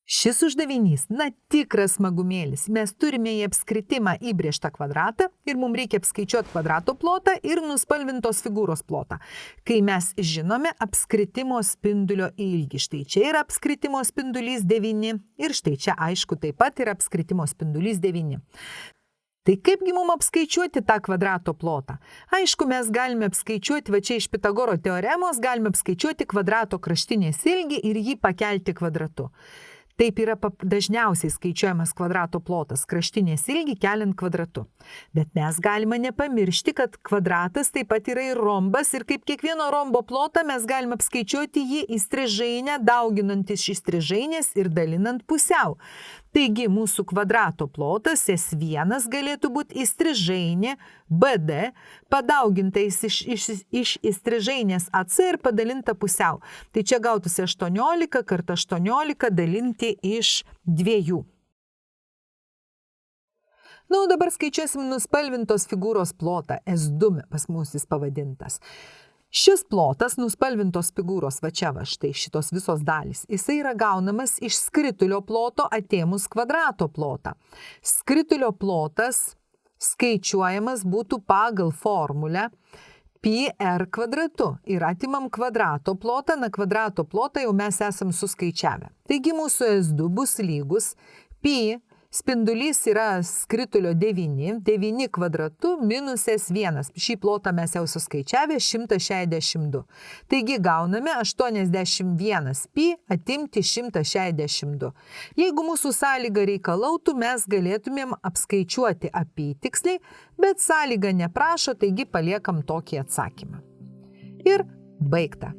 Šis uždavinys, tikras smagumėlis. Mes turime į apskritimą įbrėžtą kvadratą ir mums reikia apskaičiuoti kvadrato plotą ir nuspalvintos figūros plotą. Kai mes žinome apskritimo spindulio ilgį, štai čia yra apskritimo spindulys 9 ir štai čia aišku taip pat yra apskritimo spindulys 9. Tai kaipgi mums apskaičiuoti tą kvadrato plotą? Aišku, mes galime apskaičiuoti, va čia iš Pitagoro teoremos, galime apskaičiuoti kvadrato kraštinės ilgį ir jį pakelti kvadratu. Taip yra dažniausiai skaičiuojamas kvadrato plotas, kraštinės ilgį keliant kvadratu. Bet mes galime nepamiršti, kad kvadratas taip pat yra ir rombas ir kaip kiekvieno rombo plotą mes galime apskaičiuoti jį į strižainę, dauginant iš strižainės ir dalinant pusiau. Taigi mūsų kvadrato plotas S1 galėtų būti įstrižainė BD, padauginta iš įstrižainės AC ir padalinta pusiau. Tai čia gautųsi 18 kart 18 dalinti iš 2. Dabar skaičiuosim nuspalvintos figūros plotą. S2 pas mus jis pavadintas. Šis plotas nuspalvintos figūros, va čia va štai šitos visos dalys, jisai yra gaunamas iš skritulio ploto atėmus kvadrato plotą. Skritulio plotas skaičiuojamas būtų pagal formulę pi r kvadratu ir atimam kvadrato plotą, kvadrato plotą jau mes esam suskaičiavę. Taigi mūsų S2 bus lygus pi, spindulys yra skritulio 9 kvadratu minus S1. Šį plotą mes jau suskaičiavę 162. Taigi gauname 81 pi atimti 162. Jeigu mūsų sąlyga reikalautų, mes galėtumėm apskaičiuoti apytiksliai, bet sąlyga neprašo, taigi paliekam tokį atsakymą. Ir baigta.